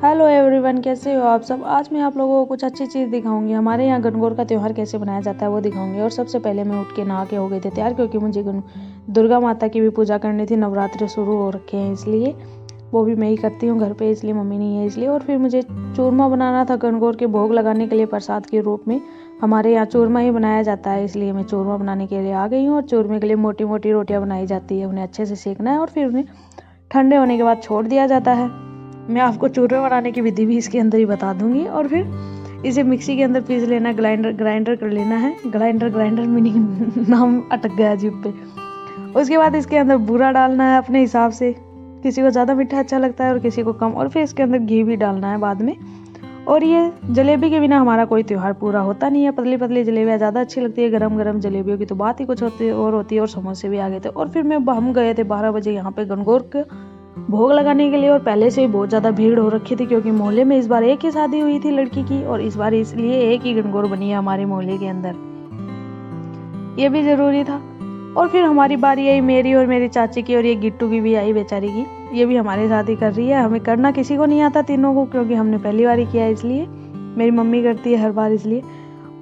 Hello everyone, कैसे हो आप सब। आज मैं आप लोगों को कुछ अच्छी चीज़ दिखाऊंगी। हमारे यहाँ गणगौर का त्यौहार कैसे बनाया जाता है वो दिखाऊंगी। और सबसे पहले मैं उठ के नहा के हो गई थी तैयार, क्योंकि मुझे दुर्गा माता की भी पूजा करनी थी। नवरात्रि शुरू हो रखे हैं इसलिए वो भी मैं ही करती हूँ घर पे, इसलिए मम्मी नहीं है इसलिए। और फिर मुझे चूरमा बनाना था गणगौर के भोग लगाने के लिए प्रसाद के रूप में। हमारे यहाँ चूरमा ही बनाया जाता है, इसलिए मैं चूरमा बनाने के लिए आ गई हूँ। और चूरमे के लिए मोटी मोटी रोटियाँ बनाई जाती है, उन्हें अच्छे से सेकना है और फिर उन्हें ठंडे होने के बाद छोड़ दिया जाता है। मैं आपको चूरमे बनाने की विधि भी इसके अंदर ही बता दूंगी। और फिर इसे मिक्सी के अंदर पीस लेना, ग्राइंडर कर लेना है। ग्राइंडर मीनिंग नाम अटक गया जीभ पे। उसके बाद इसके अंदर बूरा डालना है अपने हिसाब से, किसी को ज़्यादा मीठा अच्छा लगता है और किसी को कम। और फिर इसके अंदर घी भी डालना है बाद में। और ये जलेबी के बिना हमारा कोई त्यौहार पूरा होता नहीं है। पतली पतली जलेबियाँ ज़्यादा अच्छी लगती है, गरम गरम जलेबियों की तो बात ही कुछ होती है। और समोसे भी आ गए थे। और फिर हम गए थे 12 बजे यहाँ पे गणगौर के भोग लगाने के लिए। और पहले से ही बहुत ज़्यादा भीड़ हो रखी थी, क्योंकि मोहल्ले में इस बार एक ही शादी हुई थी लड़की की, और इस बार इसलिए एक ही गणगौर बनी है हमारे मोहल्ले के अंदर। ये भी ज़रूरी था। और फिर हमारी बारी आई, मेरी और मेरी चाची की, और ये गिट्टू की भी आई बेचारी की। ये भी हमारे साथ ही कर रही है। हमें करना किसी को नहीं आता तीनों को, क्योंकि हमने पहली बार ही किया है इसलिए। मेरी मम्मी करती है हर बार इसलिए।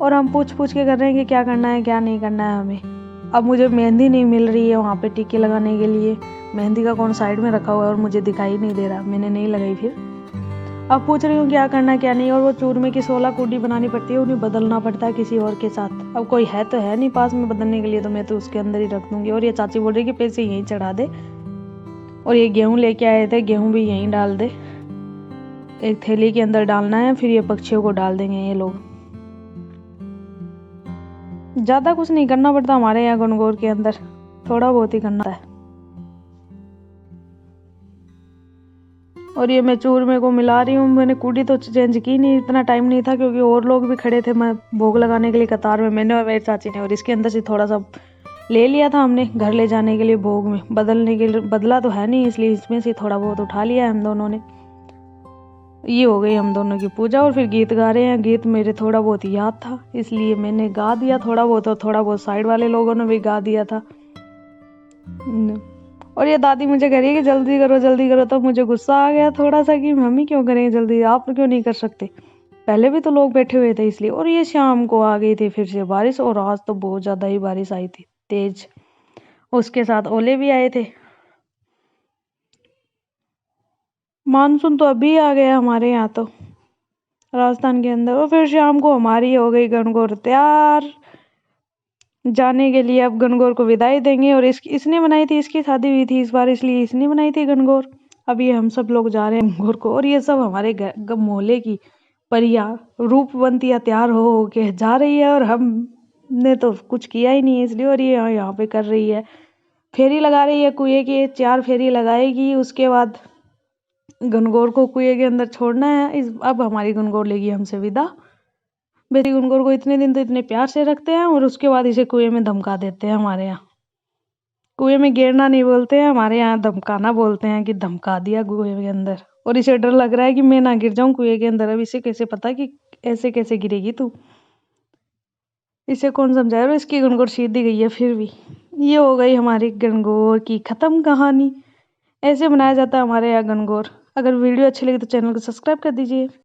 और हम पूछ के कर रहे हैं कि क्या करना है क्या नहीं करना है हमें। अब मुझे मेहंदी नहीं मिल रही है वहाँ पे टीके लगाने के लिए। मेहंदी का कौन साइड में रखा हुआ है और मुझे दिखाई नहीं दे रहा, मैंने नहीं लगाई। फिर अब पूछ रही हूँ क्या करना है क्या नहीं। और वो चूरमे की 16 कूडी बनानी पड़ती है, उन्हें बदलना पड़ता है किसी और के साथ। अब कोई है तो है नहीं पास में बदलने के लिए, तो मैं तो उसके अंदर ही रख दूंगी। और ये चाची बोल रही कि पैसे यहीं चढ़ा दे। और ये गेहूँ लेके आए थे, गेहूँ भी यहीं डाल दे, एक थैली के अंदर डालना है। फिर ये पक्षियों को डाल देंगे ये लोग। ज़्यादा कुछ नहीं करना पड़ता हमारे यहाँ गणगौर के अंदर, थोड़ा बहुत ही करना है। और ये मैं चूरमे को मिला रही हूँ। मैंने कूड़ी तो चेंज की नहीं, इतना टाइम नहीं था, क्योंकि और लोग भी खड़े थे मैं भोग लगाने के लिए कतार में, मैंने और मेरी चाची ने। और इसके अंदर से थोड़ा सा ले लिया था हमने घर ले जाने के लिए भोग में, बदलने के लिए बदला तो है नहीं, इसलिए इसमें से थोड़ा बहुत उठा लिया हम दोनों ने। ये हो गई हम दोनों की पूजा। और फिर गीत गा रहे हैं। गीत मेरे थोड़ा बहुत याद था इसलिए मैंने गा दिया थोड़ा बहुत, और थोड़ा बहुत साइड वाले लोगों ने भी गा दिया था। और ये दादी मुझे कह रही है कि जल्दी करो। तो मुझे गुस्सा आ गया थोड़ा सा कि मम्मी क्यों करें जल्दी, आप क्यों नहीं कर सकते, पहले भी तो लोग बैठे हुए थे इसलिए। और ये शाम को आ गई थी फिर से बारिश, और आज तो बहुत ज़्यादा ही बारिश आई थी तेज, उसके साथ ओले भी आए थे। मानसून तो अभी आ गया हमारे यहाँ तो राजस्थान के अंदर। और फिर शाम को हमारी हो गई गणगौर तैयार जाने के लिए। अब गणगौर को विदाई देंगे। और इसने बनाई थी, इसकी शादी हुई थी इस बार, इसलिए इसने बनाई थी गणगौर। अब ये हम सब लोग जा रहे हैं गणगौर को। और ये सब हमारे मोहल्ले की परिया रूपवंतियाँ तैयार हो के जा रही है, और हमने तो कुछ किया ही नहीं है इसलिए। और ये यहाँ पे कर रही है, फेरी लगा रही है कुएं की, 4 फेरी लगाएगी। उसके बाद गणगौर को कुएं के अंदर छोड़ना है। अब हमारी गणगौर लेगी हमसे विदा। बेटी गणगौर को इतने दिन तो इतने प्यार से रखते हैं, और उसके बाद इसे कुएं में धमका देते हैं। हमारे यहाँ कुएं में गिरना नहीं बोलते हैं, हमारे यहाँ धमकाना बोलते हैं, कि धमका दिया कुएं के अंदर। और इसे डर लग रहा है कि मैं ना गिर जाऊं कुएं के अंदर। अब इसे कैसे पता कि ऐसे कैसे गिरेगी तू, इसे कौन समझाए। और इसकी गणगौर सीधी गई है फिर भी। ये हो गई हमारी गणगौर की खत्म कहानी। ऐसे बनाया जाता है हमारे यहाँ गणगौर। अगर वीडियो अच्छी लगी तो चैनल को सब्सक्राइब कर दीजिए।